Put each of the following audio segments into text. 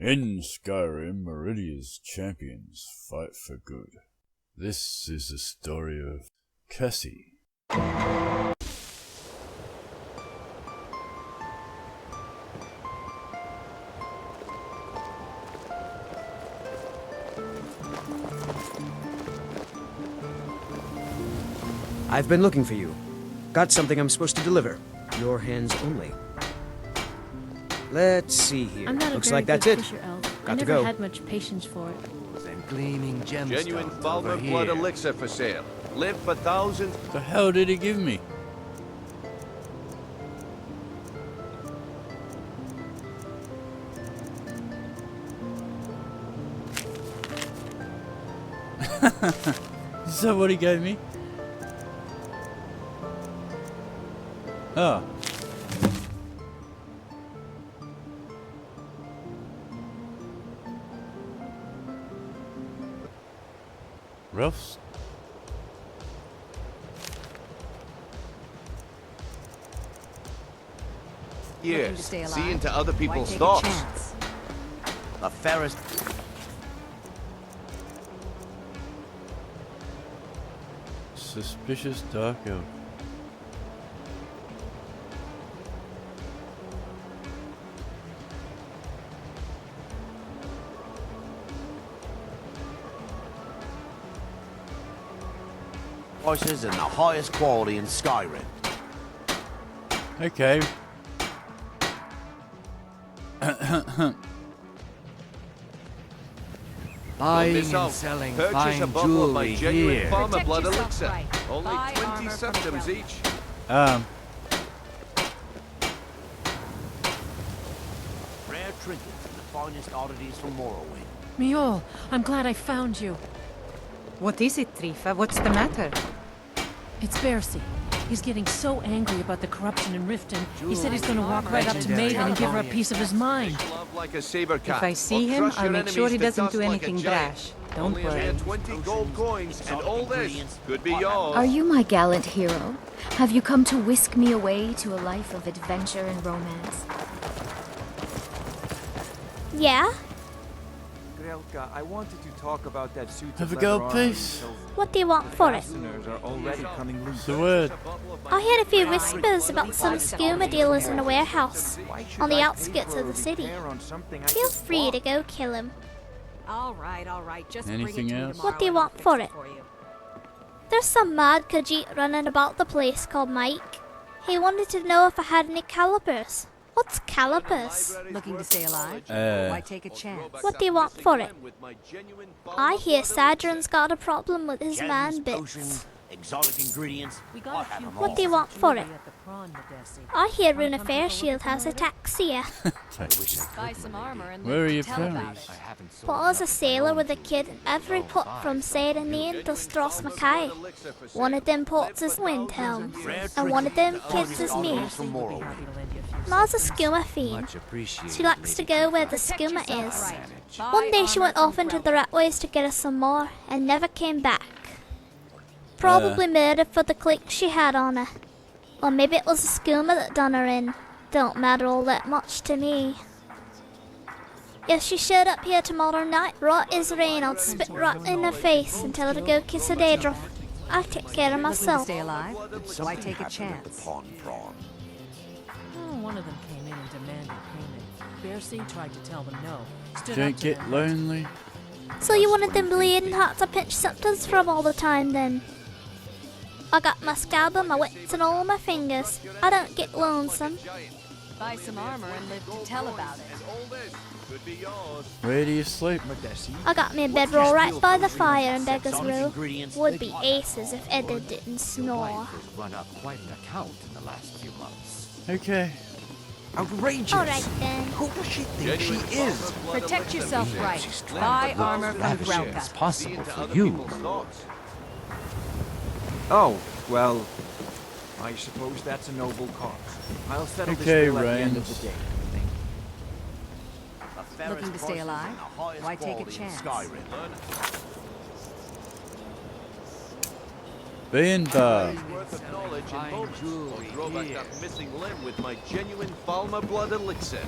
In Skyrim, Meridia's champions fight for good. This is the story of Cassie. I've been looking for you. Got something I'm supposed to deliver. Your hands only. Let's see here. Looks like that's it. Got to go. I never had much patience for it. Them gleaming gemstones. Genuine Falmer blood elixir for sale. Live for thousands. The hell did he give me? Is that what he gave me? Oh. Ralph's. Yes, see into other people's thoughts. The fairest. Suspicious dark elf. Prices and the highest quality in Skyrim. Okay. Buying Miss and out. selling Purchase a fine bottle of my jewelry genuine here. Falmer blood yourself elixir. right. Only Buy 20 armor from symptoms the each. Rare trinkets and the finest oddities from Morrowind. Mjol, I'm glad I found you. What is it, Trifa? What's the matter? It's Bercy. He's getting so angry about the corruption in Riften. He said he's going to walk right up to Legendary Maven and give her a piece of his mind. Love like a saber cat. If I see or him, crush I'll your make sure enemies he to doesn't do dust like a anything giant. brash. Don't Only a mere worry. 20 gold coins, and all this could be yours. Are you my gallant hero? Have you come to whisk me away to a life of adventure and romance? Yeah? Grelka, I wanted to talk about that suit Have a of go, leather please. armor. What do you want for it? Fasteners are already coming loose. The word. I heard a few whispers about some skooma dealers in a warehouse Why should on the I pay outskirts for of a the city. repair on something I Feel just free bought? to go kill him. All right. Just Anything else? What do you want for it? There's some mad Khajiit running about the place called Mike. He wanted to know if I had any calipers. What's calipers? Looking to stay alive? Uh. Why take a chance? What do you want for it? I hear Sadron's got a problem with his man Gems, bits. potions, exotic ingredients. We got a few What do you want for it? at the prawn, Nadesi. I hear Runa Fairshield has ataxia. Buy some armor and Where are live to your tell about parents? it. But I was a sailor with a kid in every port from Saranine to Stros Mackay. One of them ports is Windhelm, and one of them kids is me. From Morrowind. Ma's a skooma fiend. Much appreciated. She likes to go where the skooma is. One day she went off into the Ratways to get us some more, and never came back. Probably murdered for the click she had on her. Or maybe it was a skooma that done her in. Don't matter all that much to me. If she showed up here tomorrow night, right as rain, I'd spit right in her face and tell her to go kiss a Daedra. I take care of Looking to myself. stay alive? Why take a chance? Oh, one of them came in and demanded payment. Bercy tried to tell them no. Stood Don't up to get them. lonely. So you wanted them bleeding hearts to pinch symptoms from all the time then? I got my scab and my wits and all my fingers. I don't get lonesome. Buy some armor and live to tell about it. Where do you sleep? I got me a bedroll right by the fire in Beggar's Row. Would be aces if Edda didn't snore. Run up quite an account in the last few months. Okay. Outrageous. Alright then. Who does she think she is? Protect yourself right. Buy armor from Lavish as Grelka. possible for you. Oh, well, I suppose that's a noble cause. I'll settle this Okay, bill at the end of Raynes. the day. Looking to stay alive? Why take a chance? Being bar. Worth of knowledge in bonus, or draw back that missing limb with my genuine Falmer blood elixir.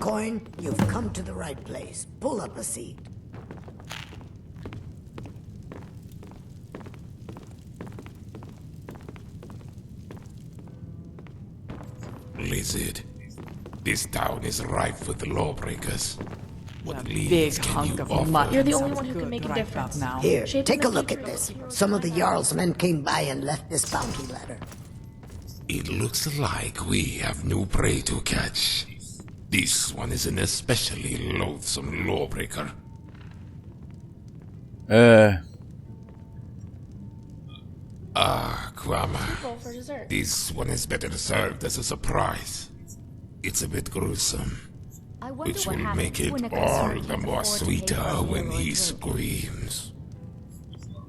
coin, you've come to the right place. Pull up a seat. Lizard, this town is rife with lawbreakers. What Big leads can hunk you of offer? mutton. You're the only Sounds one who can good make a right difference. about now. Here, Shaping take the a look at future this. of heroes. Some of the Jarl's men came by and left this bounty letter. It looks like we have new prey to catch. This one is an especially loathsome lawbreaker. Kwama. Roll for dessert. This one is better served as a surprise. It's a bit gruesome, I wonder which what will happens make it when a all concerted the more afford to pay sweeter for a when hero he drink. screams.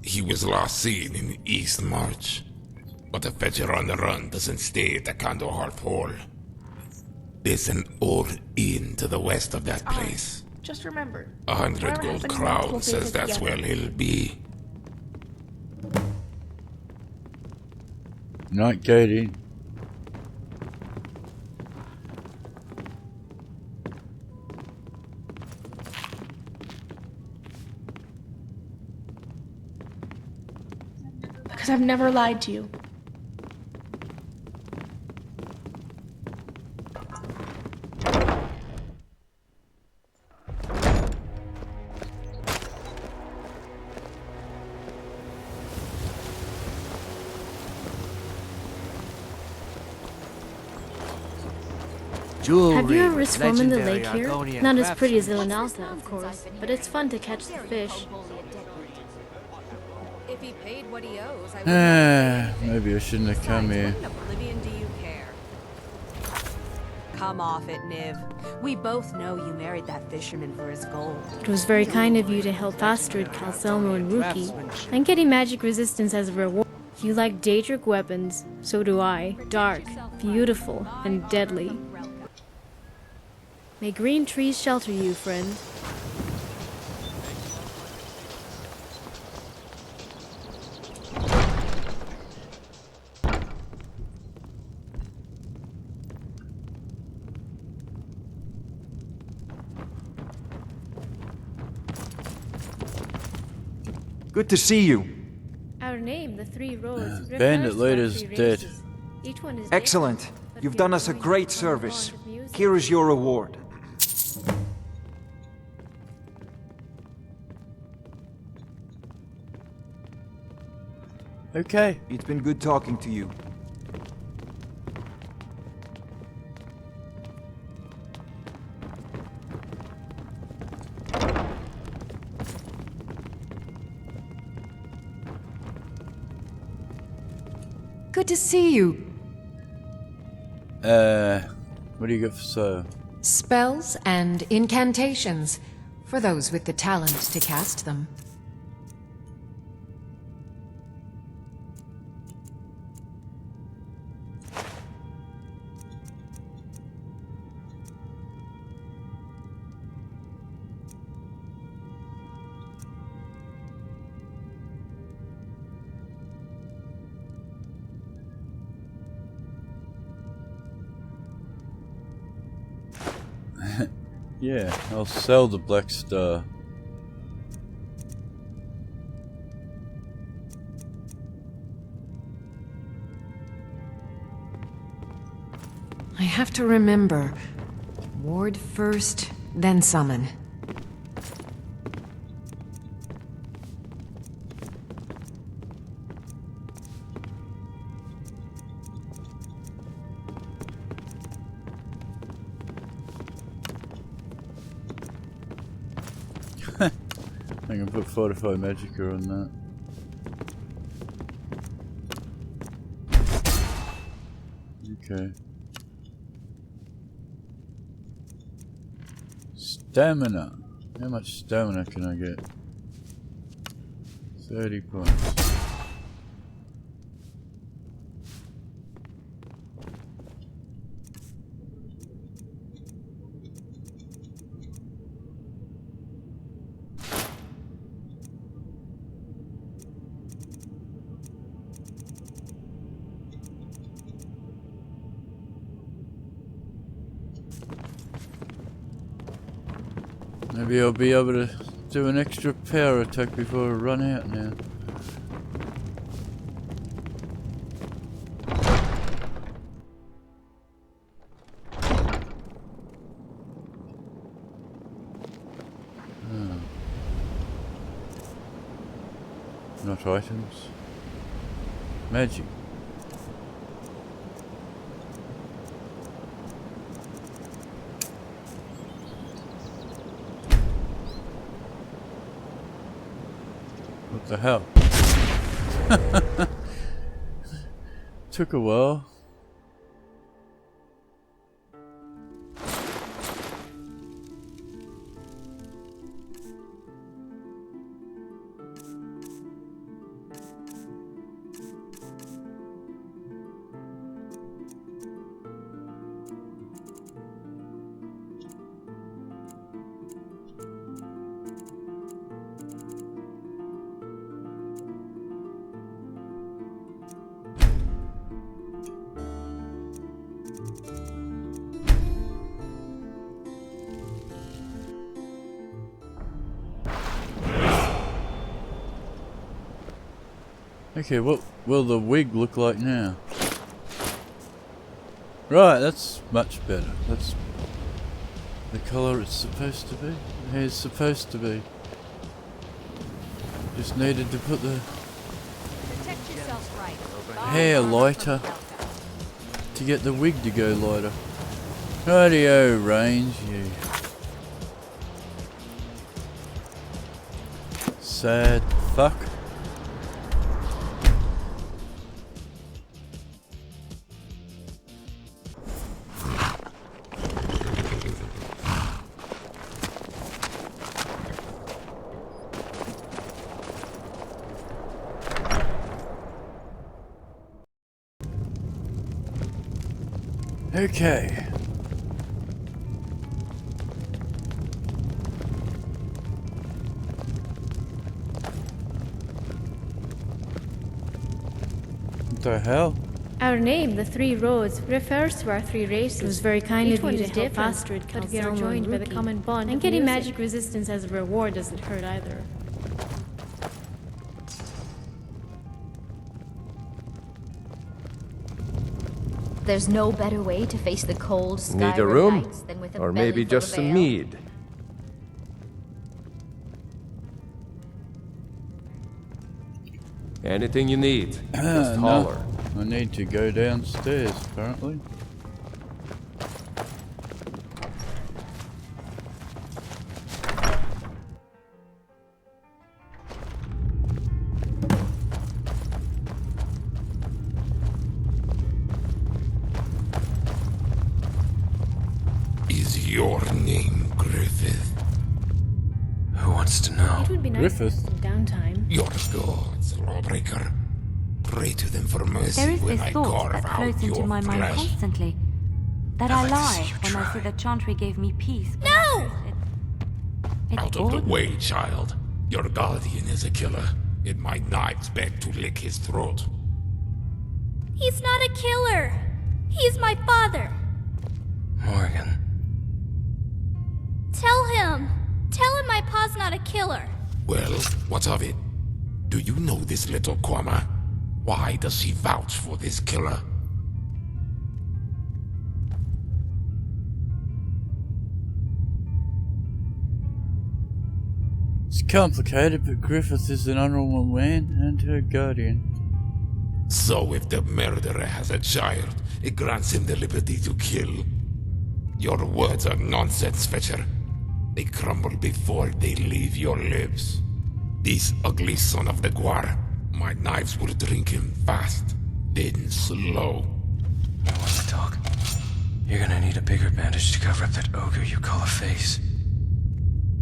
He was last seen in East March, but a fetcher on the run doesn't stay at the Kandahar Hall. There's an old inn to the west of that place. Just remember. 100 whatever gold happens next, crown we'll face says it that's together. where he'll be. Nightgate Inn. Because I've never lied to you. Jewelry. Have you ever with swum in the legendary lake here? Argonian Not as pretty as craftsmanship. Ilanaltha, of course, but it's fun to catch the fish. If he paid what he owes, I wouldn't Maybe I shouldn't have come here. What in oblivion do you care? Come off it, Niv. We both know you married that fisherman for his gold. It was very kind of you to help Astrid, Calcelmo, and Rookie. I'm getting magic resistance as a reward. You like Daedric weapons, so do I. Dark, beautiful, and deadly. May green trees shelter you, friend. Good to see you. Our name, the Three Roads, Bandit refers to our leader's three dead. races. Each one is Excellent. different, but You've we done are us a joined great by a service. bond of music. Here is your reward. Okay. It's been good talking to you. Good to see you. What do you got for sale? Spells and incantations, for those with the talent to cast them. Yeah, I'll sell the Black Star. I have to remember. Ward first, then summon. I can put Fortified Magicka on that. Okay. Stamina. How much stamina can I get? 30 points. Maybe I'll be able to do an extra power attack before I run out now. Not items. Magic. What the hell? Took a while. Okay, what will the wig look like now? Right, that's much better. That's the colour it's supposed to be. The hair's supposed to be. Just needed to put the hair lighter to get the wig to go lighter. Rightio, Raynes, you sad fuck. Okay. What the hell? Our name, the Three Roads, refers to our three races. It was very kind of you to help Astrid, Calcelmo, joined by the common bond, and getting magic resistance as a reward doesn't hurt either. There's no better way to face the cold Skyrim Need a room? nights than with a Or belly maybe full just of some ale. mead. Anything you need, just holler. No, I need to go downstairs, apparently. Is your name Griffith? Who wants to know? It would be nice Griffith. to have some downtime. Your gods, Lawbreaker. Pray to them for mercy There is when this I thought carve that out floats into your my mind flesh. constantly. That I'd I like to lie see you when I try. say that Chantry gave me peace. No! It's Out of the odd. way, child. Your guardian is a killer. It might knives beg to lick his throat. He's not a killer. He's my father. Morgan. Tell him. Tell him my pa's not a killer. Well, what of it? Do you know this little Kwama? Why does she vouch for this killer? It's complicated, but Griffith is an honourable man and her guardian. So if the murderer has a child, it grants him the liberty to kill. Your words are nonsense, Fetcher. They crumble before they leave your lips. This ugly son of the Guar, my knives will drink him fast, then slow. You want to talk? You're gonna need a bigger bandage to cover up that ogre you call a face.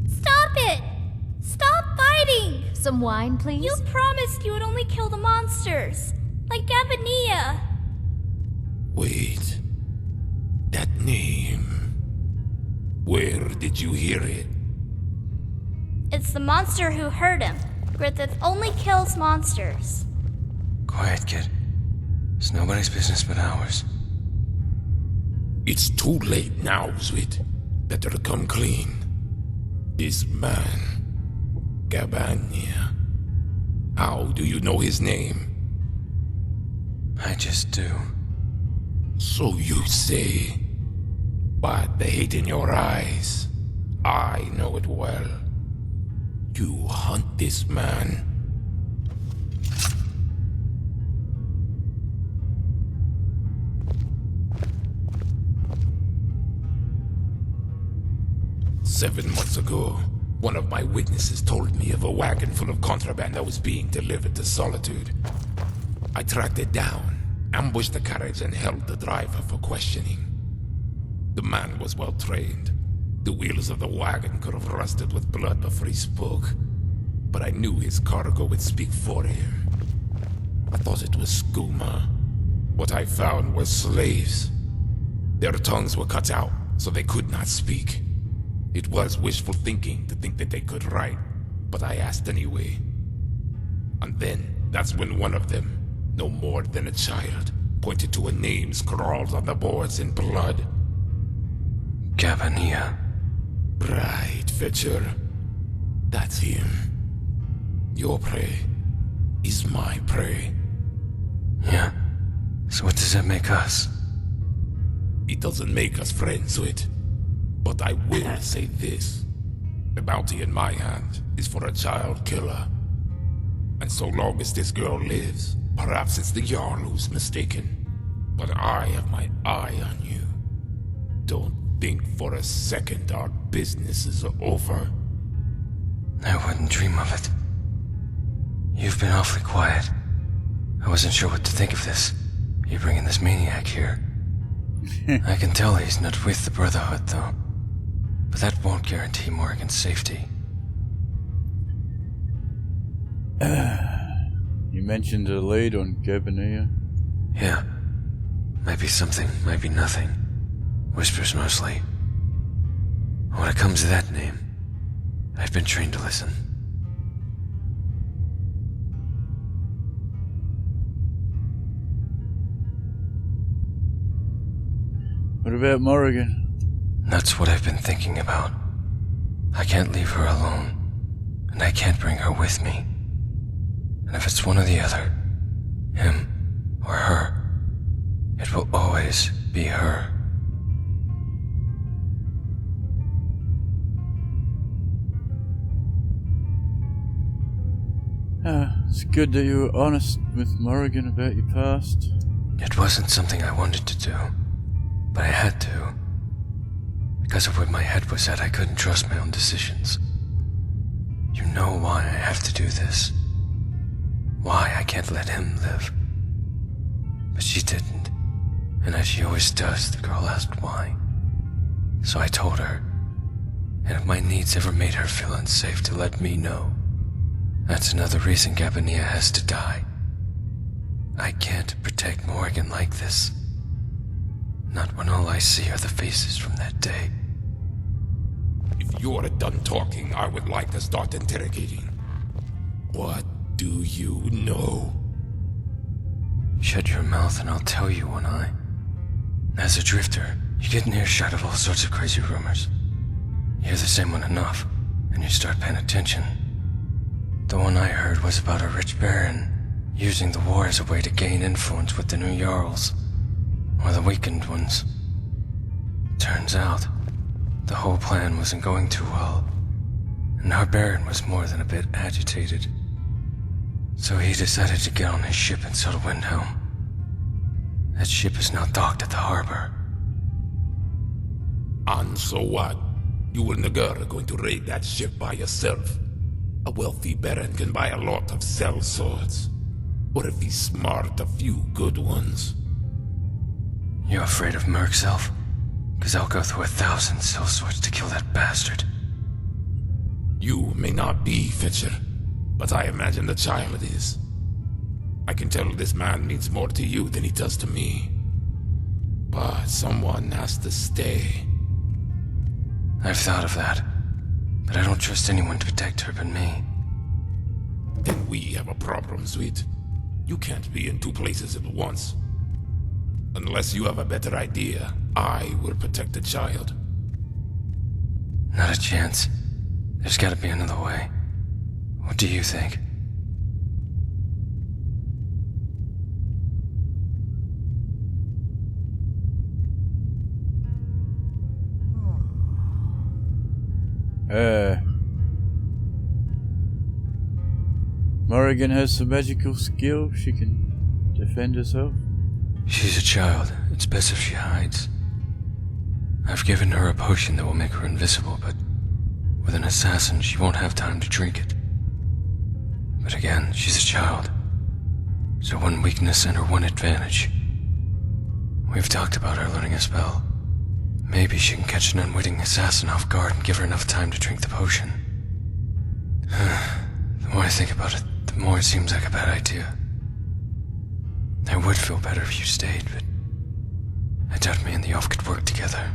Stop it! Stop fighting! Some wine, please? You promised you would only kill the monsters. Like Gavania. Wait. That name. Where did you hear it? It's the monster who hurt him. Griffith only kills monsters. Quiet, kid. It's nobody's business but ours. It's too late now, Sweet. Better come clean. This man, Gabania. How do you know his name? I just do. So you say. But the hate in your eyes, I know it well. You hunt this man. Seven months ago, one of my witnesses told me of a wagon full of contraband that was being delivered to Solitude. I tracked it down, ambushed the carriage, and held the driver for questioning. The man was well trained. The wheels of the wagon could have rusted with blood before he spoke, but I knew his cargo would speak for him. I thought it was skooma. What I found were slaves. Their tongues were cut out, so they could not speak. It was wishful thinking to think that they could write, but I asked anyway. And then, that's when one of them, no more than a child, pointed to a name scrawled on the boards in blood. Gabania. Right, Fetcher. That's him. Your prey is my prey. Yeah? So what does that make us? It doesn't make us friends, Wit. But I will say this. The bounty in my hand is for a child killer. And so long as this girl lives, perhaps it's the Jarl who's mistaken. But I have my eye on you. Don't think for a second our business is over. I wouldn't dream of it. You've been awfully quiet. I wasn't sure what to think of this. You bringing this maniac here. I can tell he's not with the Brotherhood, though. But that won't guarantee Morrigan's safety. You mentioned a lead on Gabania? Yeah. Might be something, might be nothing. Whispers mostly. When it comes to that name, I've been trained to listen. What about Morrigan? That's what I've been thinking about. I can't leave her alone, and I can't bring her with me. And if it's one or the other, him or her, it will always be her. It's good that you were honest with Morrigan about your past. It wasn't something I wanted to do, but I had to. Because of where my head was at, I couldn't trust my own decisions. You know why I have to do this. Why I can't let him live. But she didn't. And as she always does, the girl asked why. So I told her. And if my needs ever made her feel unsafe, to let me know. That's another reason Gabania has to die. I can't protect Morrigan like this. Not when all I see are the faces from that day. If you're done talking, I would like to start interrogating. What do you know? Shut your mouth and I'll tell you, One Eye. As a drifter, you get an earshot of all sorts of crazy rumors. You hear the same one enough, and you start paying attention. The one I heard was about a rich baron using the war as a way to gain influence with the new Jarls, or the weakened ones. Turns out, the whole plan wasn't going too well, and our baron was more than a bit agitated. So he decided to get on his ship and sail to Windhelm. That ship is now docked at the harbor. And so what? You and the girl are going to raid that ship by yourself? A wealthy baron can buy a lot of cell swords. Or if he's smart, a few good ones. You afraid of Merc's elf? 'Cause I'll go through 1,000 cell swords to kill that bastard. You may not be, Fetcher, but I imagine the child is. I can tell this man means more to you than he does to me. But someone has to stay. I've thought of that, but I don't trust anyone to protect her but me. Then we have a problem, sweet. You can't be in two places at once. Unless you have a better idea, I will protect the child. Not a chance. There's gotta be another way. What do you think? Morrigan has some magical skill. She can defend herself. She's a child. It's best if she hides. I've given her a potion that will make her invisible, but with an assassin, she won't have time to drink it. But again, she's a child. So one weakness and her one advantage. We've talked about her learning a spell. Maybe she can catch an unwitting assassin off guard and give her enough time to drink the potion. The more I think about it, the more it seems like a bad idea. I would feel better if you stayed, but I doubt me and the elf could work together.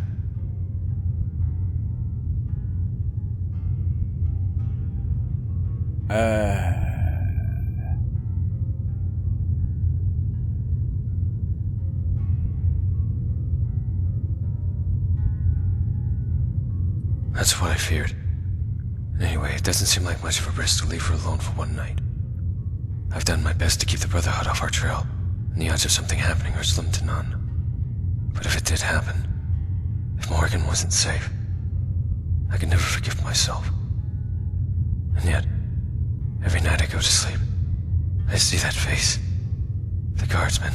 That's what I feared. Anyway, it doesn't seem like much of a risk to leave her alone for one night. I've done my best to keep the Brotherhood off our trail, and the odds of something happening are slim to none. But if it did happen, if Morrigan wasn't safe, I could never forgive myself. And yet, every night I go to sleep, I see that face, the guardsman,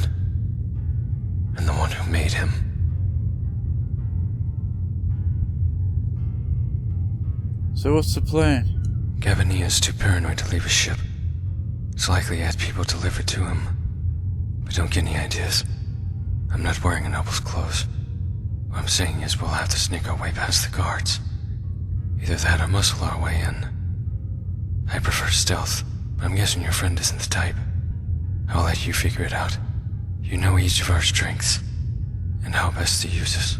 and the one who made him. So what's the plan? Gavinia's too paranoid to leave his ship. It's likely he had people delivered to him. But don't get any ideas. I'm not wearing a noble's clothes. What I'm saying is we'll have to sneak our way past the guards. Either that or muscle our way in. I prefer stealth, but I'm guessing your friend isn't the type. I'll let you figure it out. You know each of our strengths, and how best to use us.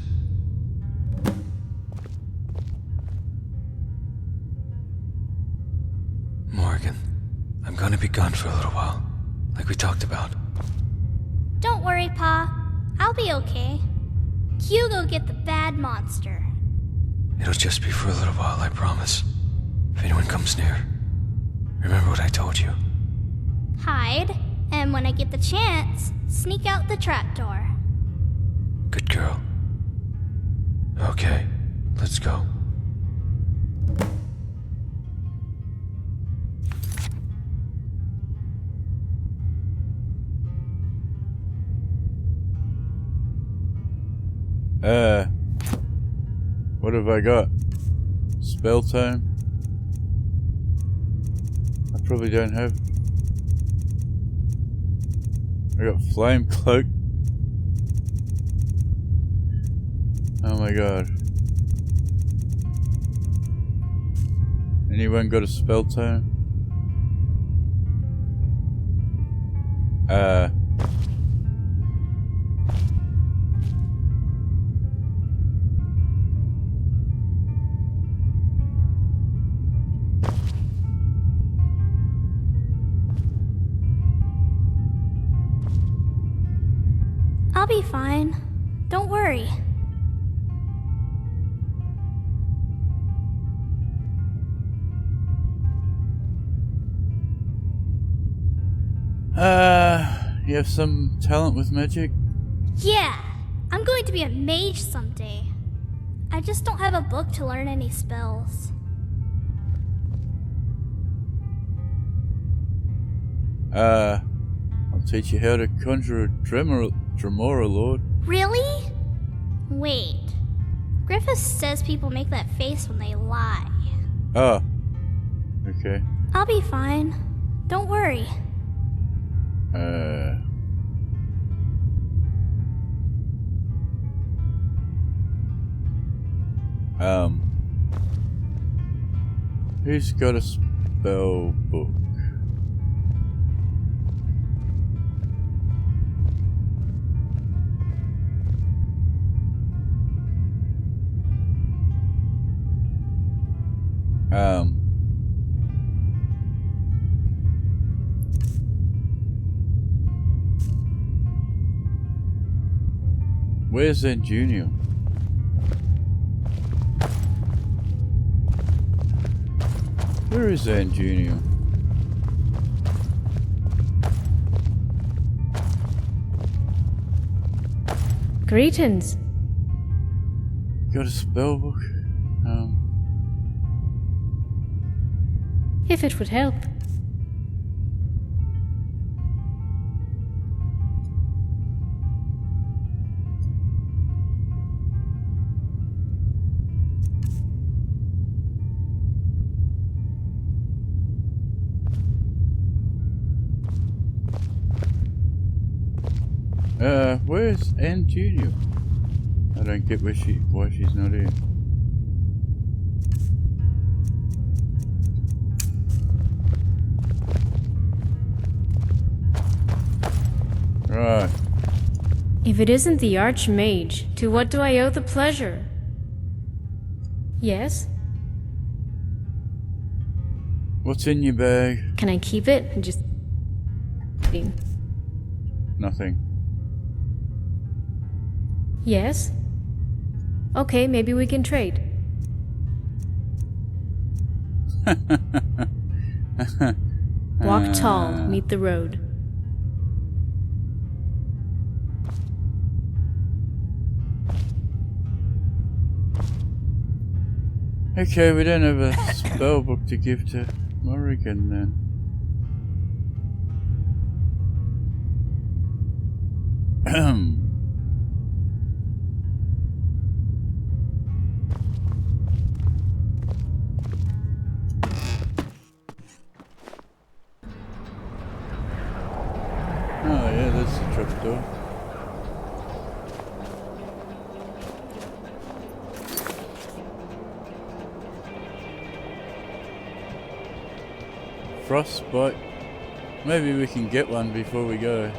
Morrigan, I'm gonna be gone for a little while, like we talked about. Don't worry, Pa. I'll be okay. You go get the bad monster. It'll just be for a little while, I promise. If anyone comes near, remember what I told you. Hide, and when I get the chance, sneak out the trapdoor. Good girl. Okay, let's go. What have I got? Spell time? I probably don't have. I got flame cloak. Oh my god. Anyone got a spell time? I'll be fine. Don't worry. You have some talent with magic? Yeah, I'm going to be a mage someday. I just don't have a book to learn any spells. I'll teach you how to conjure a Dremora Lord. Really? Wait. Griffiths says people make that face when they lie. Oh. Okay. I'll be fine. Don't worry. Who's got a spell book? Where's Zen Junior? Where is Anne Junior? Greetings. Got a spell book? If it would help. Where's Anne Junior? I don't get why she's not here. Right. If it isn't the Archmage, to what do I owe the pleasure? Yes? What's in your bag? Can I keep it and just... Nothing. Yes? Okay, maybe we can trade. Walk tall, meet the road. Okay, we don't have a spell book to give to Morrigan then. Oh yeah, that's the trapdoor. Frostbite. Maybe we can get one before we go.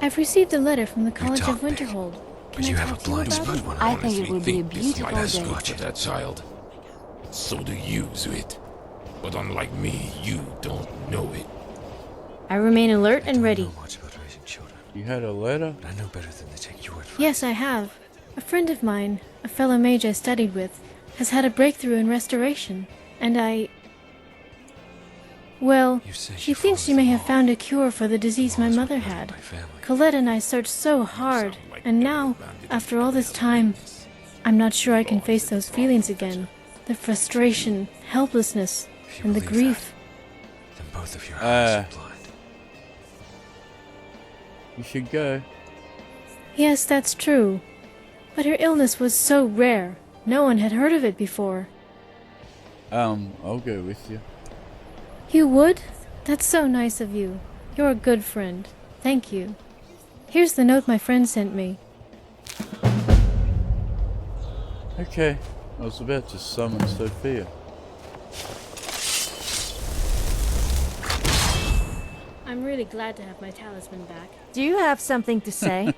I've received a letter from the College of Winterhold. Can But I you have a talk to you blind about spot. it? I think it would be a This beautiful might day. touch that child. So do you, Zuit. But unlike me, you don't know it. I remain alert and ready. Much about raising children, You had a letter? but I know better than to take your word for Yes, I have. A friend of mine, a fellow mage I studied with, has had a breakthrough in restoration, and well, she thinks she may have found a cure for the disease my mother had. Colette and I searched so hard, and now, after all this time, I'm not sure I can face those feelings again. The frustration, helplessness, and the grief. Then both of your eyes are blind. You should go. Yes, that's true. But her illness was so rare. No one had heard of it before. I'll go with you. You would? That's so nice of you. You're a good friend. Thank you. Here's the note my friend sent me. Okay, I was about to summon Sophia. I'm really glad to have my talisman back. Do you have something to say?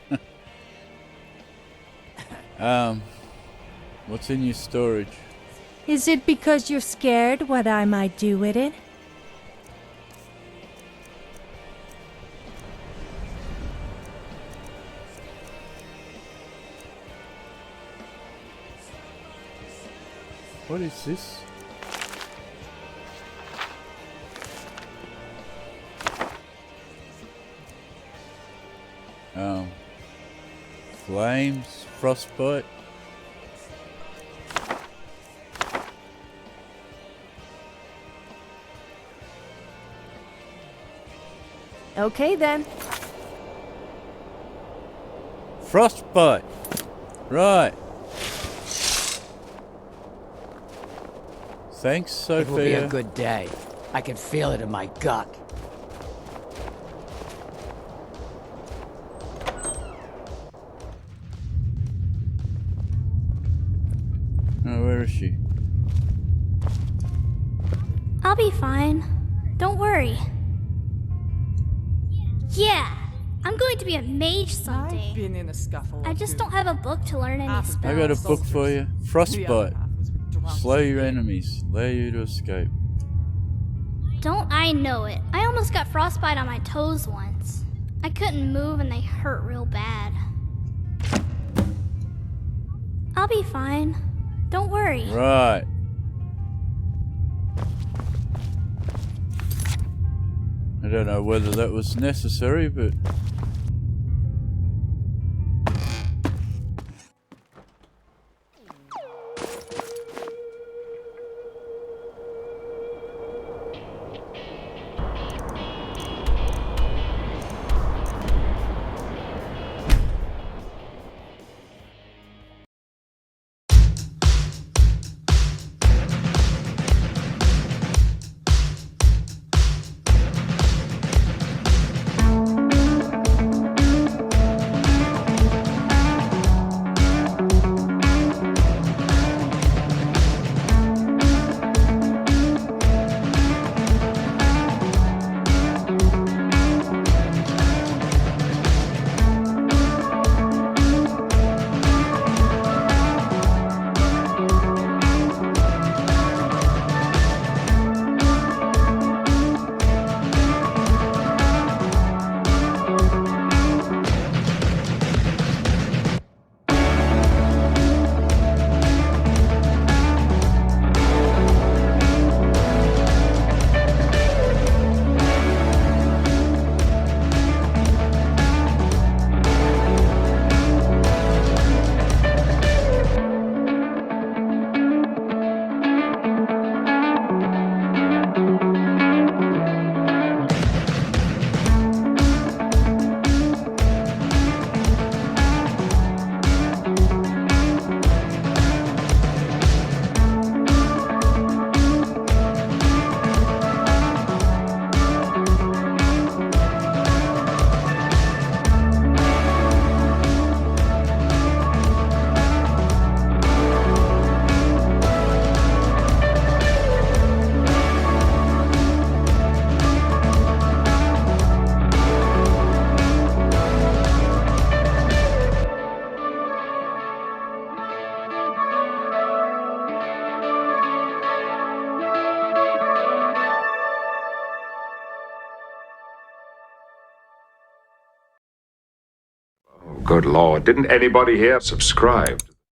What's in your storage? Is it because you're scared what I might do with it? What is this? Flames, frostbite. Okay then. Frostbite. Right. Thanks, Sophia. It will be a good day. I can feel it in my gut. Oh, where is she? I'll be fine. Don't worry. Yeah, I'm going to be a mage someday. I've been in a scuffle. I just don't have a book to learn any spells. I got a book for you. Frostbite. Slow your enemies. Allow you to escape. Don't I know it? I almost got frostbite on my toes once. I couldn't move and they hurt real bad. I'll be fine. Don't worry. Right. I don't know whether that was necessary, but... Good Lord, didn't anybody here subscribe?